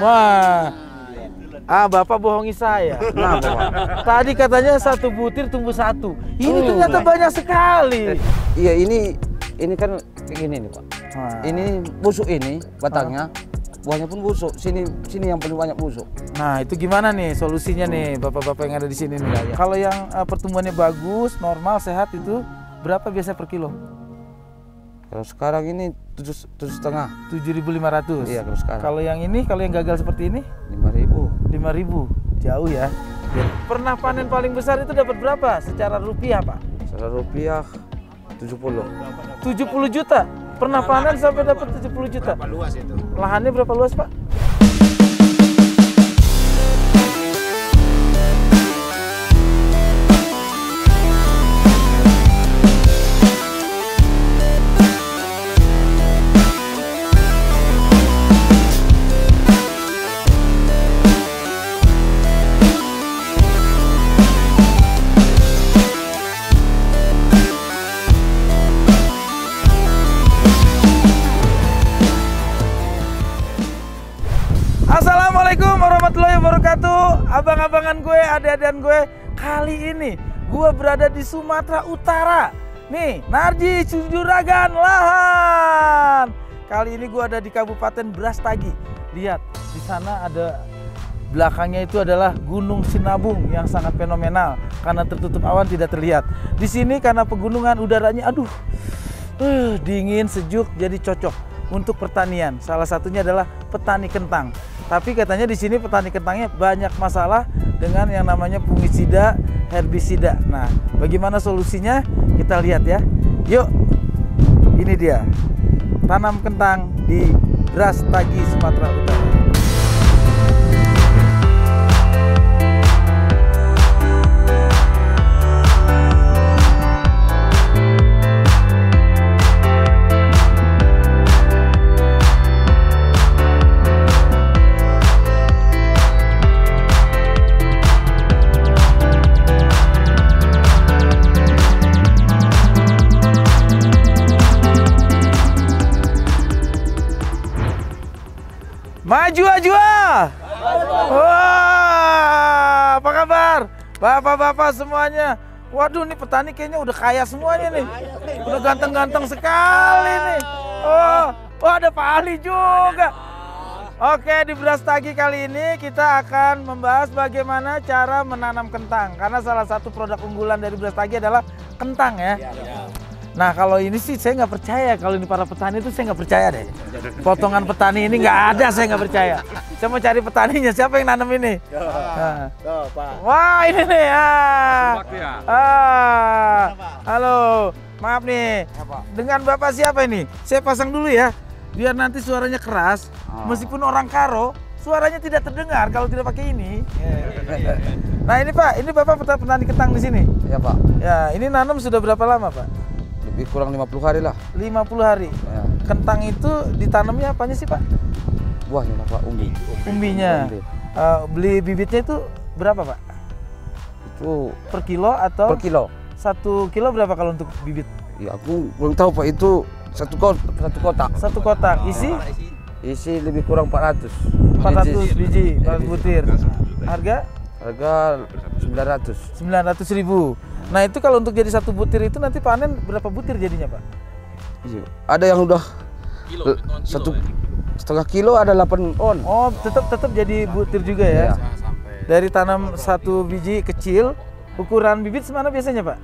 Wah. Bapak bohongi saya. Nah, Pak. Tadi katanya 1 butir tumbuh 1. Ini ternyata banyak sekali. Iya, ini kan kayak gini nih, Pak. Ini busuk ini batangnya. Buahnya pun busuk. Sini yang paling banyak busuk. Nah, itu gimana nih solusinya nih Bapak-bapak yang ada di sini nih? Kalau yang pertumbuhannya bagus, normal, sehat itu berapa biasa per kilo? Kalau sekarang ini 7,5. 7.500. Iya, kalau sekarang. Kalau yang ini, kalau yang gagal seperti ini? 5.000. 5.000. Jauh ya. Pernah panen paling besar itu dapat berapa secara rupiah, Pak? Secara rupiah 70. 70 juta. Pernah panen sampai dapat 70 juta. Berapa luas itu? Lahannya berapa luas, Pak? Assalamualaikum warahmatullahi wabarakatuh. Abang-abangan gue, adik-adikan gue, kali ini gue berada di Sumatera Utara. Nih, Narji Juragan Lahan. Kali ini gue ada di Kabupaten Brastagi. Lihat, di sana ada belakangnya itu adalah Gunung Sinabung yang sangat fenomenal karena tertutup awan tidak terlihat. Di sini karena pegunungan udaranya dingin, sejuk, jadi cocok untuk pertanian. Salah satunya adalah petani kentang. Tapi katanya di sini petani kentangnya banyak masalah dengan yang namanya fungisida, herbisida. Nah, bagaimana solusinya? Kita lihat ya. Yuk, ini dia. Tanam kentang di Brastagi, Sumatera Utara. Maju Ajwa. Wah, apa kabar? Bapak-bapak semuanya. Waduh, nih petani kayaknya udah kaya semuanya nih. Udah ganteng-ganteng sekali nih. Oh, ada Pak Ali juga. Oke, di Brastagi kali ini kita akan membahas bagaimana cara menanam kentang. Karena salah satu produk unggulan dari Brastagi adalah kentang ya. Nah, kalau ini sih saya nggak percaya. Kalau ini para petani itu saya nggak percaya deh. Potongan petani ini nggak ada, saya nggak percaya. Saya mau cari petaninya, siapa yang nanam ini? Pak. Wah, ini nih. Halo, maaf nih. Dengan Bapak siapa ini? Saya pasang dulu ya, biar nanti suaranya keras. Meskipun orang Karo, suaranya tidak terdengar kalau tidak pakai ini. Nah, ini Pak, ini Bapak petani kentang di sini. Ya, Pak. Ya, ini nanam sudah berapa lama, Pak? Lebih kurang 50 hari lah. 50 hari. Ya. Kentang itu ditanamnya apanya sih, Pak? Buahnya, Pak, umbi. Umbinya. Beli bibitnya itu berapa, Pak? Itu Per kilo atau? per kilo. 1 kilo berapa kalau untuk bibit? Ya, aku belum tahu, Pak. Itu satu kotak. 1 kotak. Isi lebih kurang 400. 400 biji, 400 butir. Harga? Harga 900. 900.000. Nah, itu kalau untuk jadi 1 butir itu nanti panen berapa butir jadinya, Pak? Iya. Ada yang udah 1,5 kilo, ada 8 on. Oh, tetap jadi butir juga ya? Iya. Dari tanam 1 biji kecil, ukuran bibit semana biasanya, Pak?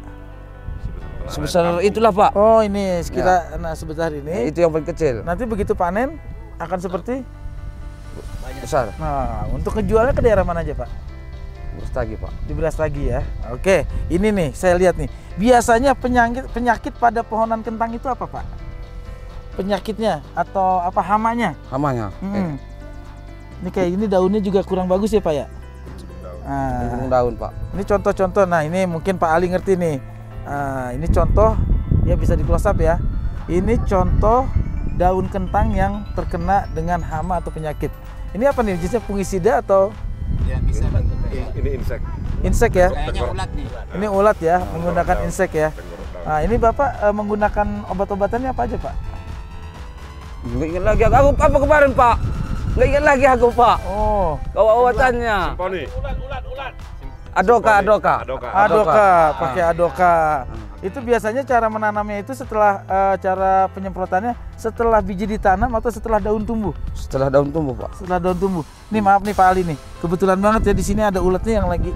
Sebesar itulah, Pak. Oh, ini sekitar nah sebesar ini. Ya, itu yang paling kecil. Nanti begitu panen akan seperti Besar. Nah, untuk kejualnya ke daerah mana aja, Pak? Brastagi, Pak. Di Brastagi ya. Oke, ini nih saya lihat nih. Biasanya penyakit pada pohonan kentang itu apa, Pak? Penyakitnya atau apa hamanya? Hamanya. Ini kayak ini daunnya juga kurang bagus ya, Pak ya? Gunung daun, Pak. Ini contoh-contoh. Nah, ini mungkin Pak Ali ngerti nih. Ini contoh ya, bisa di close up ya. Ini contoh daun kentang yang terkena dengan hama atau penyakit. Ini apa nih? Jenisnya fungisida atau? Ya, bisa. Ini insek. Insek ya? Kayaknya ulat nih. Ini ulat ya, menggunakan insek ya. Nah, ini Bapak menggunakan obat-obatannya apa aja, Pak? Nggak ingat lagi. Aku apa kemarin, Pak? Nggak ingat lagi aku, Pak. Oh. Kawatannya. Simponi. Adoka. Pakai adoka. Itu biasanya cara menanamnya itu setelah cara penyemprotannya setelah biji ditanam atau setelah daun tumbuh? Setelah daun tumbuh, Pak. Setelah daun tumbuh. Nih maaf nih Pak Ali nih. Kebetulan banget ya di sini ada uletnya yang lagi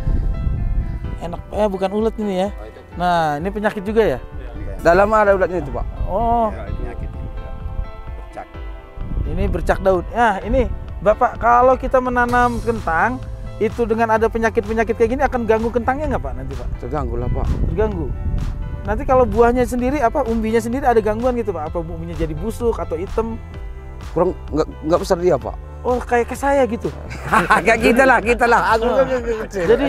enak. Bukan ulet ini ya. Nah, ini penyakit juga ya? Dalam ada ulatnya itu, Pak. Oh. Penyakit bercak. Ini bercak daun. Ya, ini Bapak kalau kita menanam kentang itu dengan ada penyakit-penyakit kayak gini akan ganggu kentangnya nggak Pak nanti Pak? Terganggu lah, Pak. Terganggu. Nanti kalau buahnya sendiri umbinya sendiri ada gangguan gitu Pak? Apa umbinya jadi busuk atau hitam? Kurang nggak besar dia, Pak. Oh kayak ke saya gitu. Kayak kita lah. Aku kecil. Jadi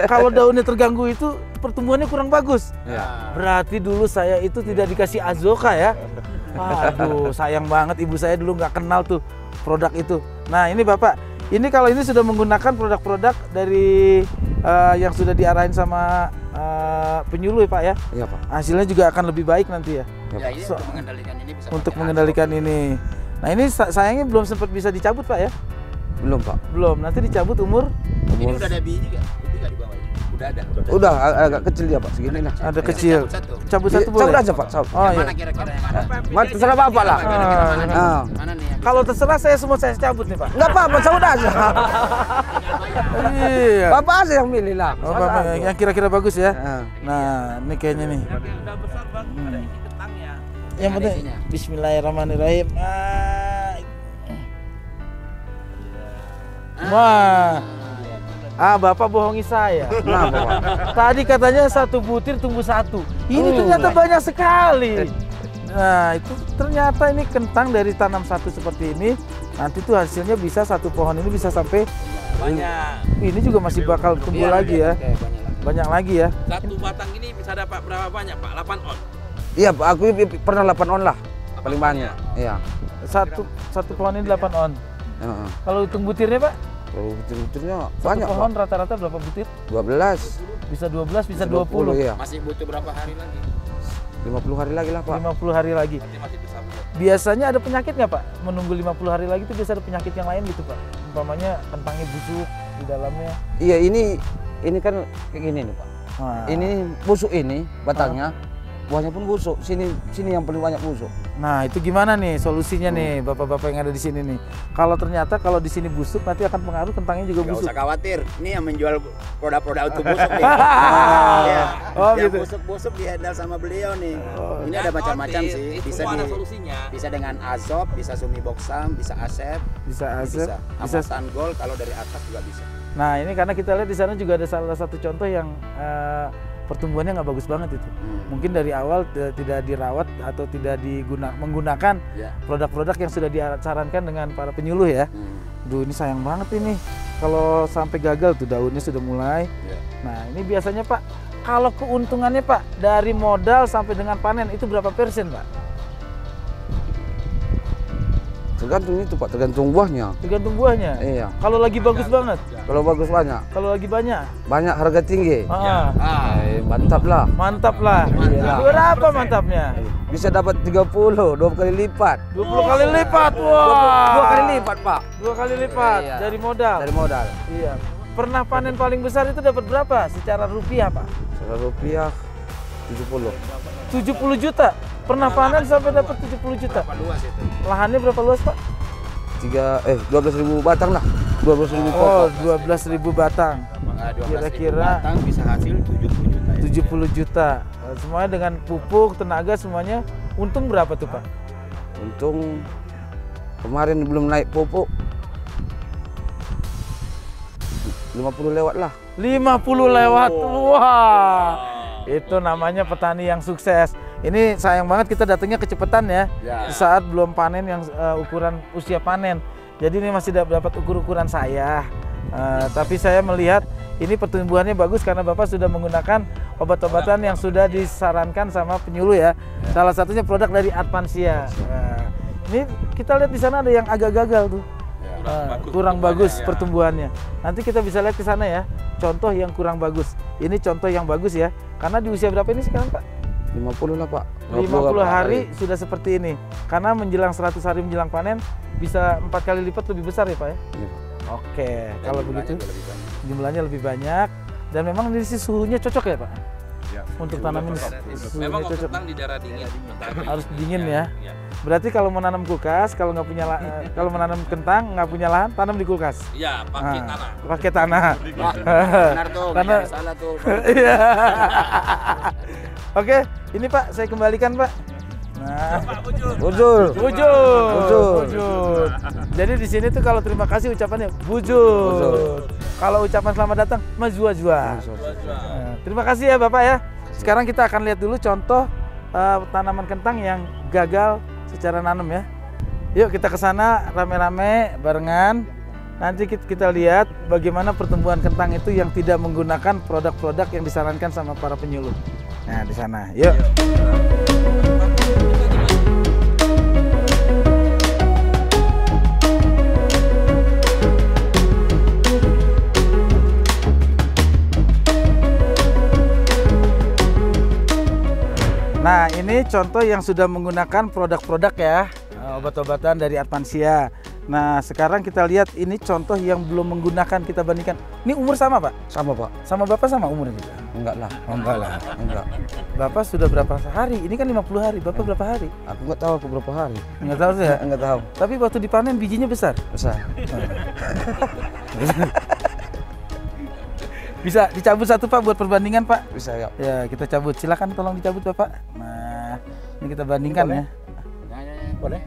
kalau daunnya terganggu itu pertumbuhannya kurang bagus. Ya. Berarti dulu saya itu tidak dikasih Azoka ya. Aduh sayang banget ibu saya dulu nggak kenal tuh produk itu. Nah ini Bapak, ini kalau ini sudah menggunakan produk-produk dari yang sudah diarahin sama penyuluh ya Pak ya. Iya, Pak. Hasilnya juga akan lebih baik nanti ya. Ya, ini untuk mengendalikan ini bisa Untuk pakai mengendalikan ini. Nah ini sayangnya belum sempat bisa dicabut Pak ya. Belum, Pak. Belum, nanti dicabut umur. Ini udah ada biji nggak? Itu nggak di bawah ini? Udah ada. Udah agak kecil dia, Pak. Segini lah. Ada kecil. Cabut satu boleh. Cabut aja, Pak. Cabut. Oh Yang iya. mana kira-kira yang ada? Terserah Bapak lah. Mana nih yang Kalau terserah saya semua saya cabut nih Pak. Enggak apa-apa, cabut aja. Iya. Bapak aja yang milih lah. Oh, Bapak, yang kira-kira bagus ya. Ah. Nah, ini kayaknya nih. Udah besar bang, ada isi kentangnya. Yang penting isinya. Bismillahirrahmanirrahim. Wah. Bapak bohongi saya. Nah, Bapak. Tadi katanya satu butir tumbuh satu. Ini ternyata banyak sekali. Nah, itu ternyata ini kentang dari tanam satu seperti ini. Nanti tuh hasilnya bisa satu pohon ini bisa sampai Banyak. ini juga masih bakal tumbuh lagi ya. Oke, banyak lagi. Banyak lagi ya. Satu batang ini bisa dapat berapa banyak Pak? 8 on. Iya, Pak. Aku pernah 8 on lah. Paling banyak. Iya. Satu pohon ini 8 on. Heeh. Kalau hitung butirnya, Pak? Kalau butir-butirnya Satu banyak, pohon Pak. rata-rata berapa butir? 12. Bisa 12, bisa 20. Iya. Masih butuh berapa hari lagi? 50 hari lagi lah, Pak. 50 hari lagi. Berarti masih bisa. Biasanya ada penyakit nggak Pak? Menunggu 50 hari lagi itu biasa ada penyakit yang lain gitu Pak? Umpamanya kentangnya busuk di dalamnya. Iya, ini kan kayak gini nih, Pak. Nah, Ini busuk ini batangnya. Buahnya pun busuk. Sini yang paling banyak busuk. nah itu gimana nih solusinya nih bapak-bapak yang ada di sini nih? Kalau ternyata kalau di sini busuk nanti akan pengaruh kentangnya juga Gak busuk. usah khawatir, ini yang menjual produk-produk untuk busuk nih. Ya. Oh, Yang gitu. busuk-busuk dihandle sama beliau nih. Ini ada macam-macam sih. Bisa Semua ada solusinya. bisa dengan azop, bisa sumiboxam, bisa asep, Bisa asep, bisa bisa. amatan gold kalau dari atas juga bisa. Nah ini karena kita lihat di sana juga ada salah satu contoh yang pertumbuhannya nggak bagus banget itu. Mungkin dari awal tidak dirawat atau tidak menggunakan Ya. produk-produk yang sudah disarankan dengan para penyuluh ya. Duh ini sayang banget ini kalau sampai gagal tuh daunnya sudah mulai. Ya. Nah ini biasanya Pak, kalau keuntungannya Pak dari modal sampai dengan panen itu berapa persen Pak? Tergantung itu, Pak. Tergantung buahnya. Tergantung buahnya. Iya. Kalau lagi bagus banget, Kalau bagus banyak. kalau lagi banyak, Banyak harga tinggi. Mantap lah. mantap lah. Iyalah. Berapa mantapnya? Bisa dapat 30, 2 kali lipat. 20 kali lipat, wah. 2 kali lipat, Pak. 2 kali lipat Iya. dari modal. Dari modal. Iya. Pernah panen paling besar itu dapat berapa secara rupiah Pak? Rp100 70. 70 juta. Pernah panen sampai dapat 70 juta. Berapa luas itu? Lahannya berapa luas Pak? 12.000 batang lah. 12.000 Oh, pokok. 12.000 batang. 12.000 Kira-kira batang bisa hasil 70 juta. Ya. 70 juta. Semuanya dengan pupuk, tenaga semuanya. Untung berapa tuh Pak? Untung kemarin belum naik pupuk. 50 lewat lah. 50 lewat. Wah. Itu namanya petani yang sukses. Ini sayang banget kita datangnya kecepatan ya. Ya. Di saat belum panen yang ukuran usia panen. Jadi ini masih dapat ukuran saya. Tapi saya melihat ini pertumbuhannya bagus karena Bapak sudah menggunakan obat-obatan yang sudah disarankan sama penyuluh ya. Salah satunya produk dari Advansia. Ini kita lihat di sana ada yang agak gagal tuh. Kurang bagus pertumbuhannya. Nanti kita bisa lihat ke sana ya. Contoh yang kurang bagus. Ini contoh yang bagus ya. Karena di usia berapa ini sekarang Pak? 50 lah, Pak. 50 hari sudah seperti ini. Karena menjelang 100 hari menjelang panen bisa 4 kali lipat lebih besar ya Pak ya? Iya, Pak. Oke, kalau begitu Jumlahnya lebih banyak. jumlahnya lebih banyak dan memang di sini suhunya cocok ya Pak? Ya. Untuk tanamin suhunya Memang cocok. kentang di daerah dingin. Harus dingin ya. Iya. Berarti kalau menanam kulkas, kalau nggak punya kalau menanam kentang nggak punya lahan, tanam di kulkas. Iya, pakai Ah, tanah. Pakai tanah. Benar tuh, Karena- banyak salah tuh. Iya. Oke, ini Pak saya kembalikan Pak. Nah, Pak Bujur. Bujur. Bujur. Jadi di sini tuh kalau terima kasih ucapannya bujur. Kalau ucapan selamat datang majua-jua. Nah, terima kasih ya Bapak ya. Sekarang kita akan lihat dulu contoh tanaman kentang yang gagal secara nanam ya. Yuk kita ke sana rame-rame barengan. Nanti kita lihat bagaimana pertumbuhan kentang itu yang tidak menggunakan produk-produk yang disarankan sama para penyuluh. Nah, di sana. Yuk. Nah, ini contoh yang sudah menggunakan produk-produk ya, obat-obatan dari Advansia. Nah, sekarang kita lihat ini contoh yang belum menggunakan, kita bandingkan. Ini umur sama Pak? Sama, Pak. Sama Bapak sama umurnya juga? Enggak lah. Oh, enggak lah. Enggak. Bapak sudah berapa hari? Ini kan 50 hari, Bapak berapa hari? Aku enggak tahu aku berapa hari. Enggak tahu saya. Enggak tahu. Tapi waktu dipanen bijinya besar. Besar. Bisa dicabut satu Pak buat perbandingan Pak? Bisa ya. Ya, kita cabut. Silakan tolong dicabut Bapak. Nah, ini kita bandingkan ya. Boleh?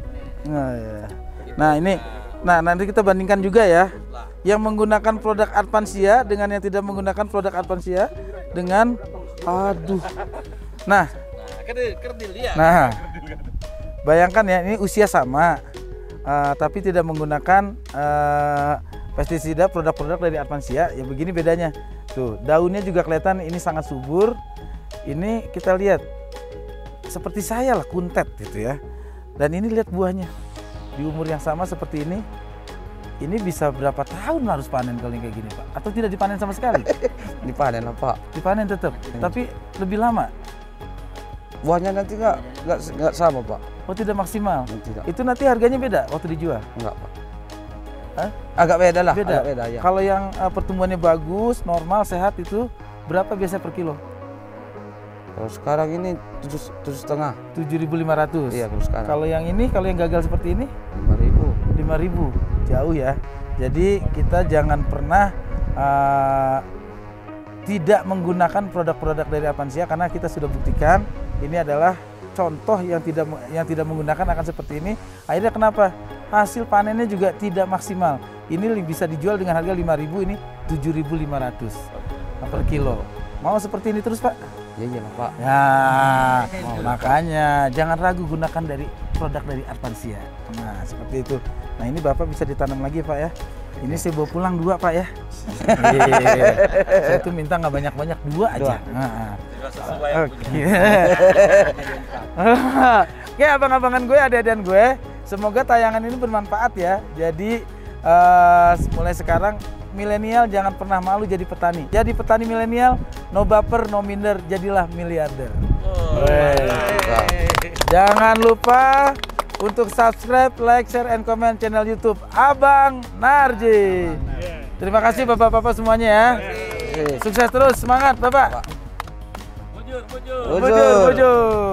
Nah, ya. Nah, ini nanti kita bandingkan juga ya. Yang menggunakan produk Advansia dengan yang tidak menggunakan produk Advansia dengan aduh. Nah, Kerdil dia. nah. Bayangkan ya, ini usia sama. Tapi tidak menggunakan pestisida produk-produk dari Advansia. Ya begini bedanya. Tuh, daunnya juga kelihatan ini sangat subur. Ini kita lihat seperti saya lah, kuntet gitu ya. Dan ini lihat buahnya. Di umur yang sama seperti ini bisa berapa tahun harus panen kalau kayak gini Pak? Atau tidak dipanen sama sekali? Dipanen lah, Pak. Dipanen tetap, tapi lebih lama. Buahnya nanti enggak sama, Pak. Oh tidak maksimal. Tidak. Itu nanti harganya beda waktu dijual. Enggak, Pak. Hah? Agak beda lah. Beda. Agak beda ya. Kalau yang pertumbuhannya bagus, normal, sehat itu berapa biasa per kilo? Kalau sekarang ini 7,5. 7.500. Iya, kalau sekarang. Kalau yang ini, kalau yang gagal seperti ini 5.000. 5.000. Jauh ya. Jadi kita jangan pernah tidak menggunakan produk-produk dari Advansia karena kita sudah buktikan ini adalah contoh yang tidak menggunakan akan seperti ini. Akhirnya kenapa? Hasil panennya juga tidak maksimal. Ini bisa dijual dengan harga 5.000, ini 7.500 per kilo. Mau seperti ini terus Pak? Ya iyalah, Pak. Ya, makanya jangan ragu gunakan dari produk dari Advansia. Nah, seperti itu. Nah, ini Bapak bisa ditanam lagi Pak ya. Ini saya bawa pulang 2 Pak ya. Saya tuh minta nggak banyak-banyak, 2 aja. Nah, oke. Oke, abang-abangan gue, adik-adikan gue, semoga tayangan ini bermanfaat ya. Jadi mulai sekarang milenial jangan pernah malu jadi petani. Jadi petani milenial, no baper, no minder, jadilah miliarder. Jangan lupa untuk subscribe, like, share, and comment channel YouTube Abang Narji. Terima kasih bapak-bapak semuanya ya. Sukses terus, semangat Bapak. Bujur, bujur. Bujur, bujur.